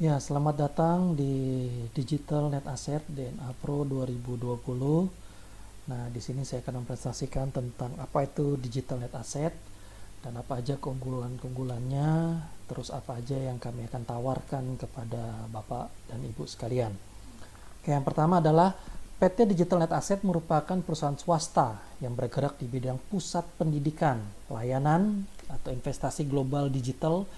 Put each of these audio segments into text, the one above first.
Ya, selamat datang di Digital Net Asset DNA Pro 2020. Nah, di sini saya akan mempresentasikan tentang apa itu Digital Net Asset dan apa aja keunggulan-keunggulannya, terus apa aja yang kami akan tawarkan kepada Bapak dan Ibu sekalian. Oke, yang pertama adalah PT Digital Net Asset merupakan perusahaan swasta yang bergerak di bidang pusat pendidikan, layanan, atau investasi global digital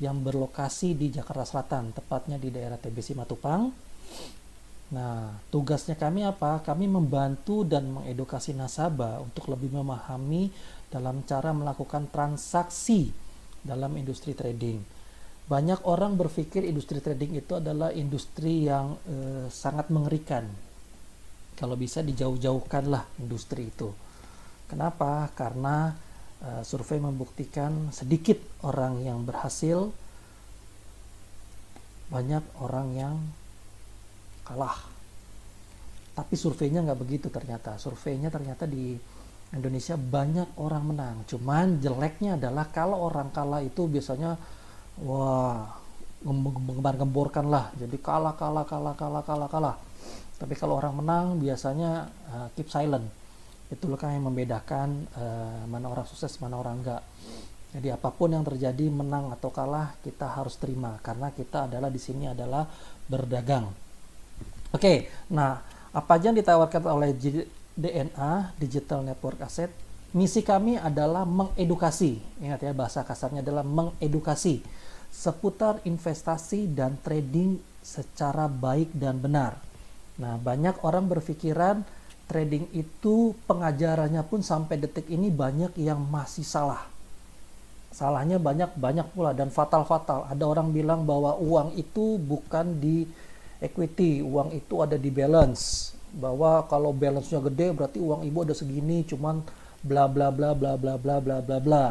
yang berlokasi di Jakarta Selatan, tepatnya di daerah TBC Matupang. Nah, tugasnya kami apa? Kami membantu dan mengedukasi nasabah untuk lebih memahami dalam cara melakukan transaksi dalam industri trading. Banyak orang berpikir industri trading itu adalah industri yang sangat mengerikan. Kalau bisa dijauh-jauhkanlah industri itu. Kenapa? Karena survei membuktikan sedikit orang yang berhasil, banyak orang yang kalah. Tapi surveinya nggak begitu ternyata. Surveinya ternyata di Indonesia banyak orang menang. Cuman jeleknya adalah kalau orang kalah itu biasanya wah gembar-gemborkan lah. Jadi kalah. Tapi kalau orang menang biasanya keep silent. Itulah kan yang membedakan mana orang sukses mana orang enggak. Jadi apapun yang terjadi menang atau kalah kita harus terima karena kita adalah di sini adalah berdagang. Oke, nah apa aja yang ditawarkan oleh DNA Digital Network Asset? Misi kami adalah mengedukasi. Ingat ya, bahasa kasarnya adalah mengedukasi seputar investasi dan trading secara baik dan benar. Nah, banyak orang berpikiran trading itu pengajarannya pun sampai detik ini banyak yang masih salah. Salahnya banyak pula dan fatal-fatal. Ada orang bilang bahwa uang itu bukan di equity, uang itu ada di balance. Bahwa kalau balance-nya gede berarti uang ibu ada segini, cuman bla bla bla bla bla bla bla bla bla.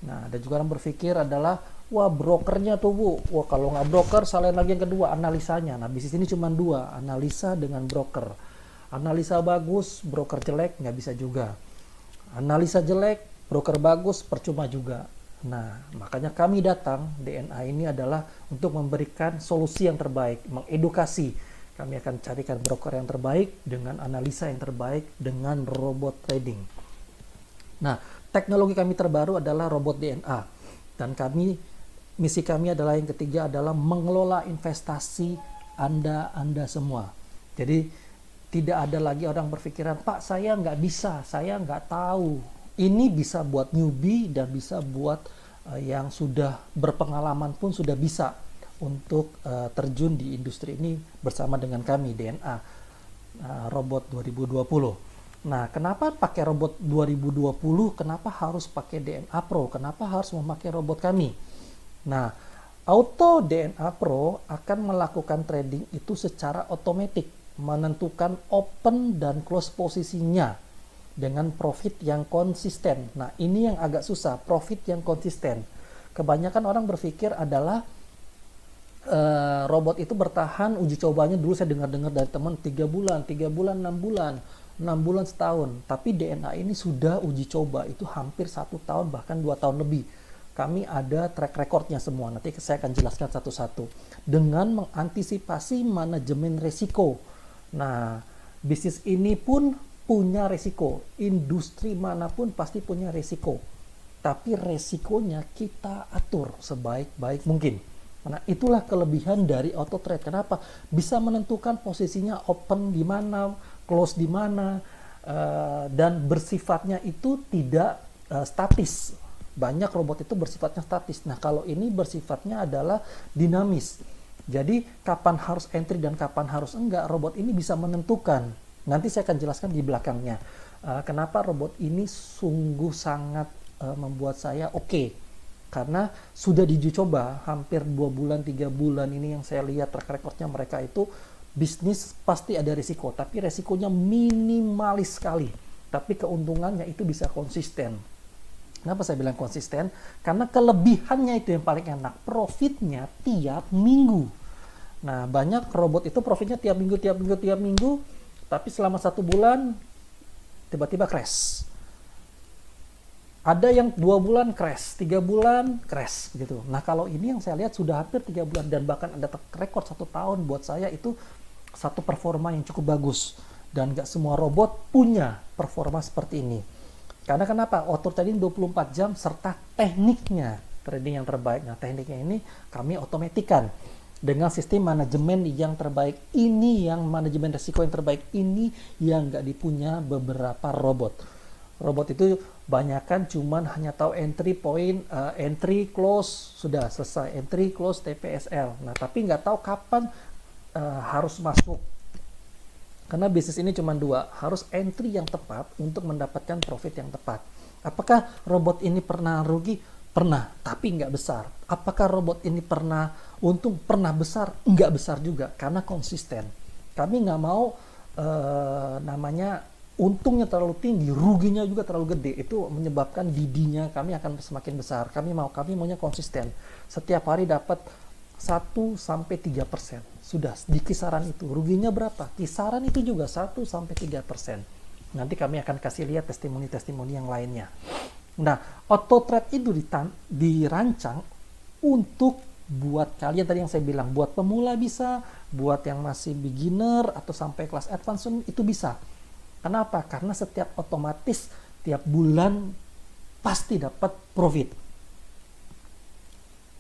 Nah, ada juga orang berpikir adalah wah brokernya tuh bu, wah kalau nggak broker salahin lagi yang kedua analisanya. Nah, bisnis ini cuma dua, analisa dengan broker. Analisa bagus, broker jelek nggak bisa juga. Analisa jelek, broker bagus percuma juga. Nah, makanya kami datang DNA ini adalah untuk memberikan solusi yang terbaik, mengedukasi. Kami akan carikan broker yang terbaik dengan analisa yang terbaik dengan robot trading. Nah, teknologi kami terbaru adalah robot DNA dan misi kami adalah yang ketiga adalah mengelola investasi Anda semua. Jadi tidak ada lagi orang berpikiran, Pak saya nggak bisa, saya nggak tahu. Ini bisa buat newbie dan bisa buat yang sudah berpengalaman pun sudah bisa untuk terjun di industri ini bersama dengan kami DNA Robot 2020. Nah, kenapa pakai robot 2020? Kenapa harus pakai DNA Pro? Kenapa harus memakai robot kami? Nah, Auto DNA Pro akan melakukan trading itu secara otomatis, menentukan open dan close posisinya dengan profit yang konsisten. Nah, ini yang agak susah, profit yang konsisten. Kebanyakan orang berpikir adalah robot itu bertahan, uji cobanya dulu saya dengar-dengar dari teman 3 bulan, 3 bulan, 6 bulan, 6 bulan setahun. Tapi DNA ini sudah uji coba itu hampir 1 tahun bahkan 2 tahun lebih. Kami ada track recordnya semua, nanti saya akan jelaskan satu-satu. Dengan mengantisipasi manajemen risiko. Nah, bisnis ini pun punya risiko. Industri manapun pasti punya risiko. Tapi risikonya kita atur sebaik-baik mungkin. Nah, itulah kelebihan dari auto trade. Kenapa? Bisa menentukan posisinya open di mana, close di mana, dan bersifatnya itu tidak statis. Banyak robot itu bersifatnya statis. Nah, kalau ini bersifatnya adalah dinamis. Jadi, kapan harus entry dan kapan harus enggak, robot ini bisa menentukan. Nanti saya akan jelaskan di belakangnya. Kenapa robot ini sungguh sangat membuat saya oke. Karena sudah diuji coba hampir 2 bulan, 3 bulan ini yang saya lihat track recordnya mereka itu bisnis pasti ada risiko. Tapi risikonya minimalis sekali. Tapi keuntungannya itu bisa konsisten. Kenapa saya bilang konsisten? Karena kelebihannya itu yang paling enak. Profitnya tiap minggu. Nah, banyak robot itu profitnya tiap minggu. Tapi selama 1 bulan, tiba-tiba crash. Ada yang 2 bulan crash, 3 bulan crash gitu. Nah kalau ini yang saya lihat sudah hampir 3 bulan dan bahkan ada rekor 1 tahun, buat saya itu satu performa yang cukup bagus. Dan nggak semua robot punya performa seperti ini. Karena kenapa? Auto trading 24 jam serta tekniknya trading yang terbaik. Nah tekniknya ini kami otomatikan dengan sistem manajemen yang terbaik. Ini yang manajemen risiko yang terbaik. Ini yang nggak dipunya beberapa robot. Robot itu banyakan cuman hanya tahu entry point, entry close, sudah selesai. Entry close TPSL. Nah tapi nggak tahu kapan harus masuk. Karena bisnis ini cuma 2, harus entry yang tepat untuk mendapatkan profit yang tepat. Apakah robot ini pernah rugi? Pernah, tapi nggak besar. Apakah robot ini pernah untung? Pernah besar, nggak besar juga, karena konsisten. Kami nggak mau untungnya terlalu tinggi, ruginya juga terlalu gede. Itu menyebabkan DD-nya kami akan semakin besar. Kami maunya konsisten. Setiap hari dapat 1-3%. Sudah di kisaran itu. Ruginya berapa? Kisaran itu juga 1-3%. Nanti kami akan kasih lihat testimoni-testimoni yang lainnya. Nah, auto trade itu dirancang untuk buat kalian tadi yang saya bilang, buat pemula bisa, buat yang masih beginner atau sampai kelas advance itu bisa. Kenapa? Karena setiap otomatis tiap bulan pasti dapat profit.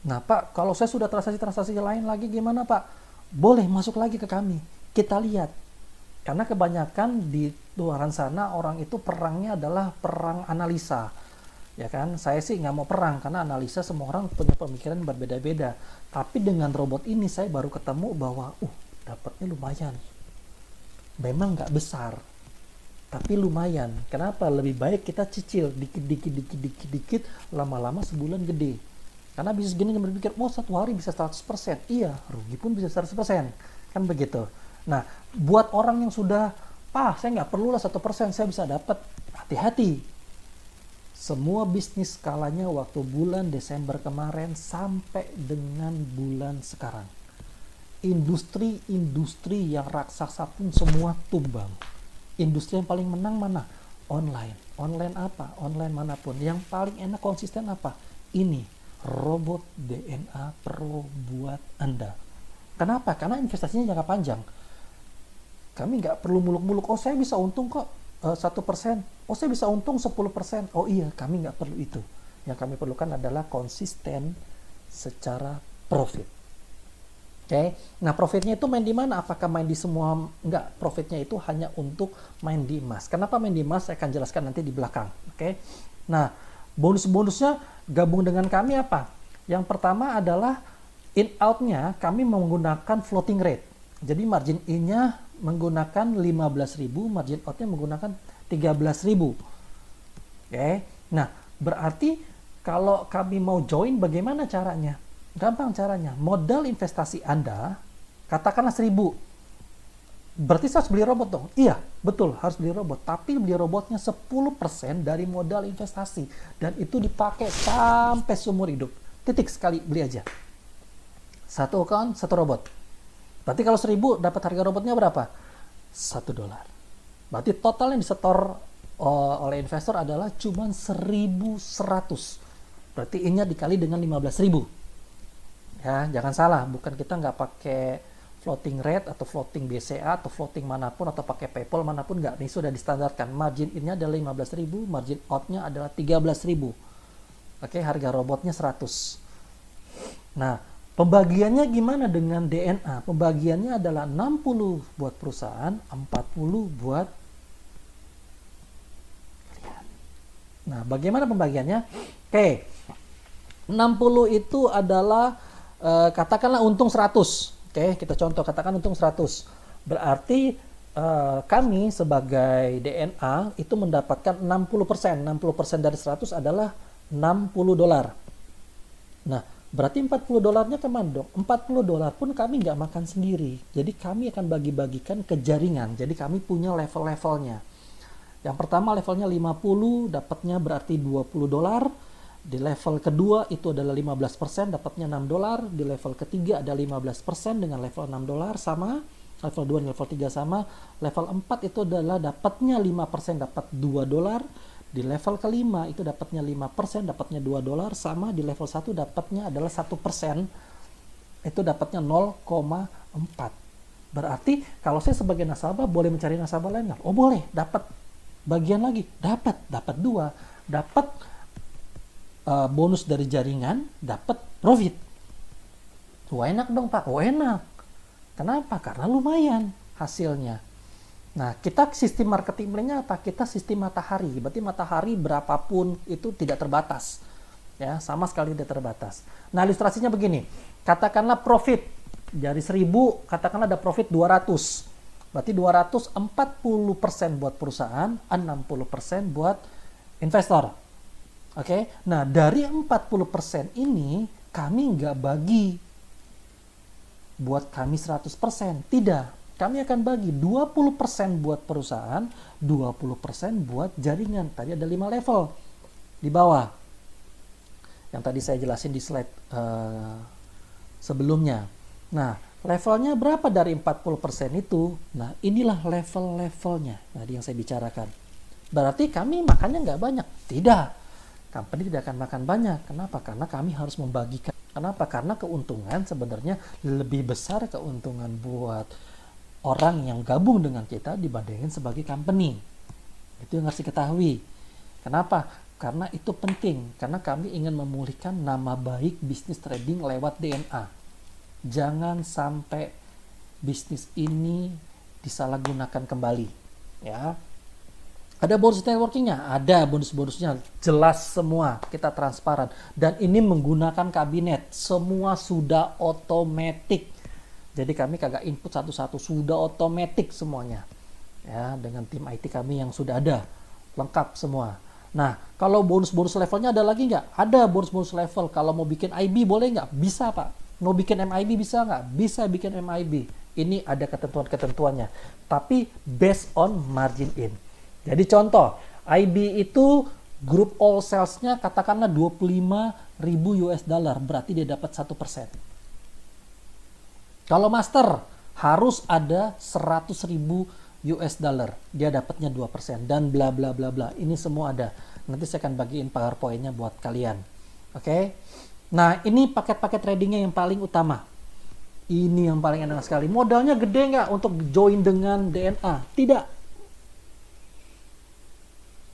Nah Pak, kalau saya sudah transaksi lain lagi gimana Pak? Boleh masuk lagi ke kami. Kita lihat. Karena kebanyakan di luaran sana orang itu perangnya adalah perang analisa. Ya kan? Saya sih nggak mau perang karena analisa semua orang punya pemikiran berbeda-beda. Tapi dengan robot ini saya baru ketemu bahwa dapatnya lumayan. Memang nggak besar. Tapi lumayan. Kenapa? Lebih baik kita cicil dikit, lama-lama sebulan gede. Karena bisnis gini yang berpikir, satu hari bisa 100%. Iya, rugi pun bisa 100%. Kan begitu. Nah, buat orang yang sudah, saya nggak perlu lah 1%, saya bisa dapat. Hati-hati. Semua bisnis skalanya waktu bulan Desember kemarin sampai dengan bulan sekarang. Industri yang raksasa pun semua tumbang. Industri yang paling menang mana? Online. Online apa? Online manapun. Yang paling enak konsisten apa? Ini. Robot DNA Pro buat Anda. Kenapa? Karena investasinya jangka panjang. Kami nggak perlu muluk-muluk. Saya bisa untung kok 1%. Saya bisa untung 10%. Oh iya, kami nggak perlu itu. Yang kami perlukan adalah konsisten secara profit. Oke, nah profitnya itu main di mana? Apakah main di semua? Enggak, profitnya itu hanya untuk main di emas. Kenapa main di emas? Saya akan jelaskan nanti di belakang. Oke, nah bonus-bonusnya gabung dengan kami apa? Yang pertama adalah in out-nya kami menggunakan floating rate. Jadi margin in-nya menggunakan 15.000, margin out-nya menggunakan 13.000. Oke, nah berarti kalau kami mau join bagaimana caranya? Gampang caranya, modal investasi Anda, katakanlah 1.000. Berarti saya harus beli robot dong? Iya, betul, harus beli robot. Tapi beli robotnya 10% dari modal investasi. Dan itu dipakai sampai seumur hidup. Titik sekali, beli aja. Satu account, satu robot. Berarti kalau 1.000, dapat harga robotnya berapa? $1. Berarti total yang disetor oleh investor adalah cuma 1.100. Berarti ini dikali dengan 15.000. Ya, jangan salah, bukan kita nggak pakai floating rate atau floating BCA atau floating manapun atau pakai PayPal manapun, nggak. Ini sudah distandarkan. Margin in-nya adalah 15.000, margin out-nya adalah 13.000. Oke, harga robotnya 100. Nah, pembagiannya gimana dengan DNA? Pembagiannya adalah 60 buat perusahaan, 40 buat kalian. Nah, bagaimana pembagiannya? Oke, 60 itu adalah katakanlah untung 100. Oke, kita contoh katakan untung 100. Berarti kami sebagai DNA itu mendapatkan 60%. 60% dari 100 adalah $60. Nah, berarti $40-nya kemana dong? $40 pun kami nggak makan sendiri. Jadi kami akan bagi-bagikan ke jaringan. Jadi kami punya level-levelnya. Yang pertama levelnya 50, dapatnya berarti $20. Di level kedua itu adalah 15%, dapatnya $6. Di level ketiga ada 15% dengan level $6 sama. Level 2 dan level 3 sama. Level 4 itu adalah dapatnya 5%, dapat $2. Di level kelima itu dapatnya 5%, dapatnya $2, sama di level 1 dapatnya adalah 1%, itu dapatnya 0,4. Berarti kalau saya sebagai nasabah boleh mencari nasabah lain nggak? Oh boleh, dapat bagian lagi, dapat 2, dapat bonus dari jaringan, dapat profit. Wah enak dong Pak, oh enak. Kenapa? Karena lumayan hasilnya. Nah, kita sistem marketing plan-nya apa? Kita sistem matahari. Berarti matahari berapapun itu tidak terbatas. Ya, sama sekali tidak terbatas. Nah, ilustrasinya begini. Katakanlah profit dari 1000, katakanlah ada profit 200. Berarti 240% buat perusahaan, 60% buat investor. Oke. Nah, dari 40% ini kami nggak bagi buat kami 100%. Tidak. Kami akan bagi 20% buat perusahaan, 20% buat jaringan. Tadi ada 5 level di bawah. Yang tadi saya jelasin di slide sebelumnya. Nah, levelnya berapa dari 40% itu? Nah, inilah level-levelnya. Tadi yang saya bicarakan. Berarti kami makannya nggak banyak? Tidak. Company tidak akan makan banyak. Kenapa? Karena kami harus membagikan. Kenapa? Karena keuntungan sebenarnya lebih besar keuntungan buat orang yang gabung dengan kita dibandingin sebagai company. Itu yang harus diketahui. Kenapa? Karena itu penting. Karena kami ingin memulihkan nama baik bisnis trading lewat DNA. Jangan sampai bisnis ini disalahgunakan kembali. Ya. Ada bonus networkingnya? Ada bonus-bonusnya. Jelas semua. Kita transparan. Dan ini menggunakan kabinet. Semua sudah otomatis. Jadi kami kagak input satu-satu, sudah otomatis semuanya. Ya, dengan tim IT kami yang sudah ada, lengkap semua. Nah, kalau bonus-bonus levelnya ada lagi nggak? Ada bonus-bonus level. Kalau mau bikin IB boleh nggak? Bisa Pak. Mau bikin MIB bisa nggak? Bisa bikin MIB. Ini ada ketentuan-ketentuannya. Tapi based on margin in. Jadi contoh, IB itu group all sales-nya katakanlah 25.000 US dollar. Berarti dia dapat 1%. Kalau master harus ada 100.000 US dollar, dia dapatnya 2% dan bla bla bla bla. Ini semua ada. Nanti saya akan bagiin PowerPoint-nya buat kalian. Oke. Nah, ini paket-paket tradingnya yang paling utama. Ini yang paling enak sekali. Modalnya gede nggak untuk join dengan DNA? Tidak.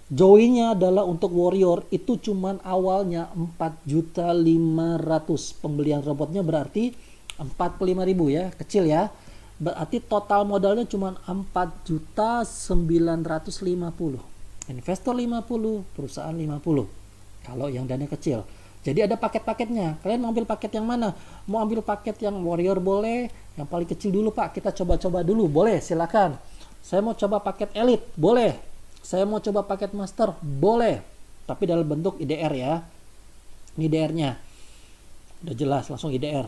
Joinnya adalah untuk warrior itu cuman awalnya 4.500.000. Pembelian robotnya berarti 45.000 ya, kecil ya. Berarti total modalnya cuma 4.950. Investor 50, perusahaan 50. Kalau yang dana kecil. Jadi ada paket-paketnya. Kalian mau ambil paket yang mana? Mau ambil paket yang warrior boleh, yang paling kecil dulu Pak. Kita coba-coba dulu, boleh, silakan. Saya mau coba paket elite, boleh. Saya mau coba paket master, boleh. Tapi dalam bentuk IDR ya. Ini IDR-nya. Udah jelas, langsung IDR.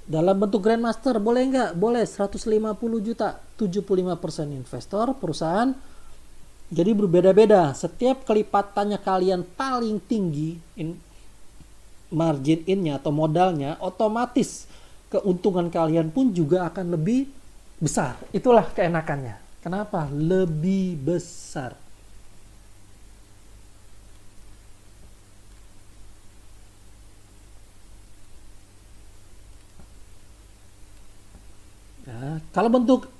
Dalam bentuk Grandmaster boleh nggak? Boleh, 150 juta, 75% investor, perusahaan. Jadi berbeda-beda. Setiap kelipatannya kalian paling tinggi margin in-nya atau modalnya, otomatis keuntungan kalian pun juga akan lebih besar. Itulah keenakannya. Kenapa? Lebih besar. Ya, kalau bentuk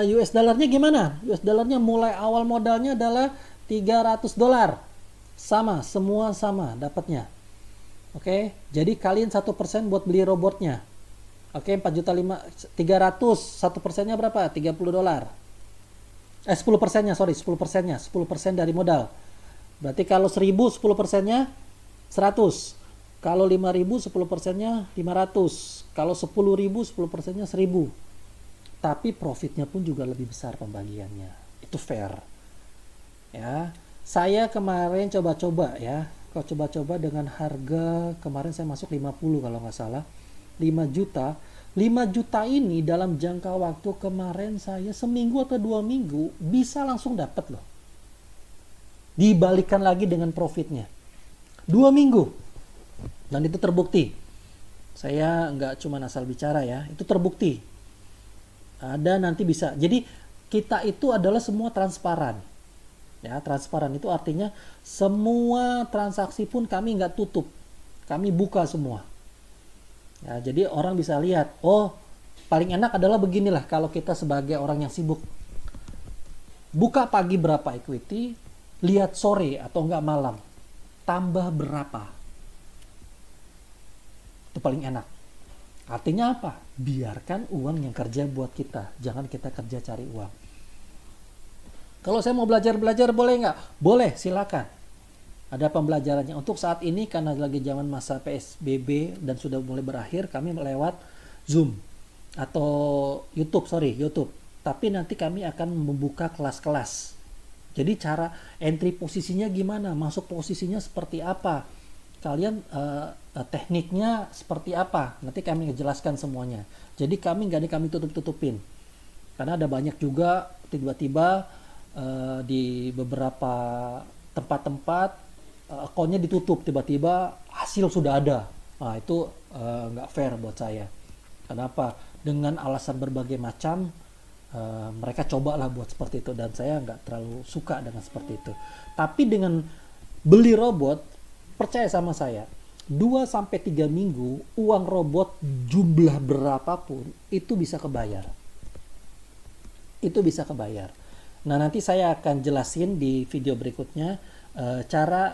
US dollarnya gimana? US dollarnya mulai awal modalnya adalah $300. Sama, semua sama dapatnya. Oke, jadi kalian 1% buat beli robotnya. Oke, 4.500.000, 1%-nya berapa? $30. 10%-nya, sorry, 10%-nya, 10% dari modal. Berarti kalau 1.000, 10%-nya 100. Kalau 5.000, 10%-nya 500. Kalau 10.000, 10%-nya 1.000. Tapi profitnya pun juga lebih besar pembagiannya. Itu fair. Ya, saya kemarin coba-coba ya. Kalau coba-coba dengan harga kemarin saya masuk 50 kalau nggak salah. 5 juta. 5 juta ini dalam jangka waktu kemarin saya seminggu atau 2 minggu bisa langsung dapat loh. Dibalikan lagi dengan profitnya. 2 minggu. Dan itu terbukti. Saya nggak cuma asal bicara ya. Itu terbukti. Ada nanti bisa. Jadi kita itu adalah semua transparan. Ya, transparan itu artinya semua transaksi pun kami nggak tutup, kami buka semua. Ya, jadi orang bisa lihat, oh paling enak adalah beginilah kalau kita sebagai orang yang sibuk. Buka pagi berapa equity, lihat sore atau enggak malam, tambah berapa. Itu paling enak. Artinya apa? Biarkan uang yang kerja buat kita, jangan kita kerja cari uang. Kalau saya mau belajar boleh nggak? Boleh, silakan. Ada pembelajarannya. Untuk saat ini karena lagi zaman masa PSBB dan sudah mulai berakhir, kami lewat Zoom atau YouTube. Tapi nanti kami akan membuka kelas-kelas. Jadi cara entry posisinya gimana, masuk posisinya seperti apa, kalian tekniknya seperti apa, nanti kami jelaskan semuanya. Jadi kami tutup-tutupin. Karena ada banyak juga tiba-tiba di beberapa tempat-tempat akunnya ditutup, tiba-tiba hasil sudah ada. Nah itu nggak fair buat saya. Kenapa? Dengan alasan berbagai macam mereka cobalah buat seperti itu, dan saya nggak terlalu suka dengan seperti itu. Tapi dengan beli robot, percaya sama saya, 2-3 minggu uang robot jumlah berapapun itu bisa kebayar. Nah nanti saya akan jelasin di video berikutnya cara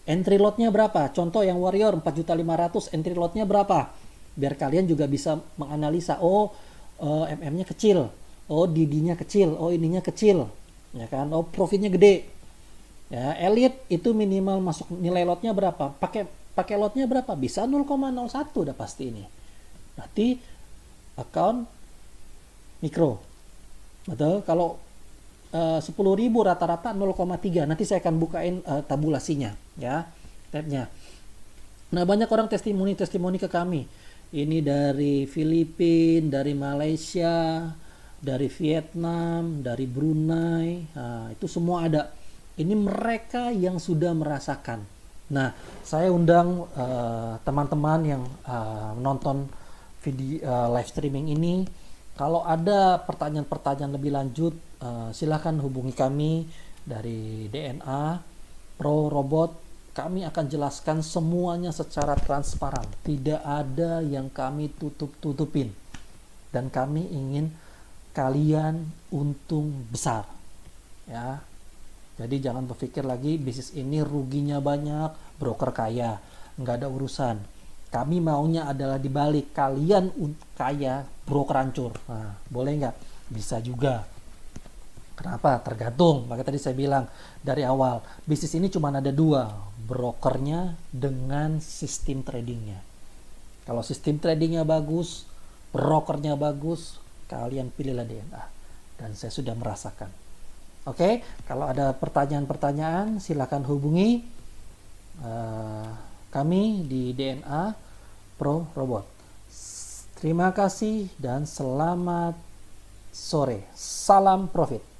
entry lotnya berapa. Contoh yang Warrior 4.500.000 entry lotnya berapa, biar kalian juga bisa menganalisa, oh MM-nya kecil, oh DD-nya kecil, oh ininya kecil, ya kan, oh profitnya gede. Ya, Elite itu minimal masuk nilai lotnya berapa, pakai lotnya berapa, bisa 0,01 udah pasti ini. Berarti account mikro, betul. Kalau 10.000 rata-rata 0,3. Nanti saya akan bukain tabulasinya, ya, tabnya. Nah banyak orang testimoni ke kami. Ini dari Filipina, dari Malaysia, dari Vietnam, dari Brunei. Nah, itu semua ada. Ini mereka yang sudah merasakan. Nah, saya undang teman-teman yang menonton video live streaming ini. Kalau ada pertanyaan-pertanyaan lebih lanjut, silakan hubungi kami dari DNA Pro Robot. Kami akan jelaskan semuanya secara transparan. Tidak ada yang kami tutup-tutupin. Dan kami ingin kalian untung besar. Ya. Jadi jangan berpikir lagi bisnis ini ruginya banyak, broker kaya. Nggak ada urusan. Kami maunya adalah dibalik, kalian kaya, broker hancur. Nah, boleh nggak? Bisa juga. Kenapa? Tergantung. Maka tadi saya bilang dari awal, bisnis ini cuma ada dua, brokernya dengan sistem tradingnya. Kalau sistem tradingnya bagus, brokernya bagus, kalian pilihlah DNA. Dan saya sudah merasakan. Oke, kalau ada pertanyaan-pertanyaan, silakan hubungi kami di DNA Pro Robot. Terima kasih dan selamat sore. Salam profit.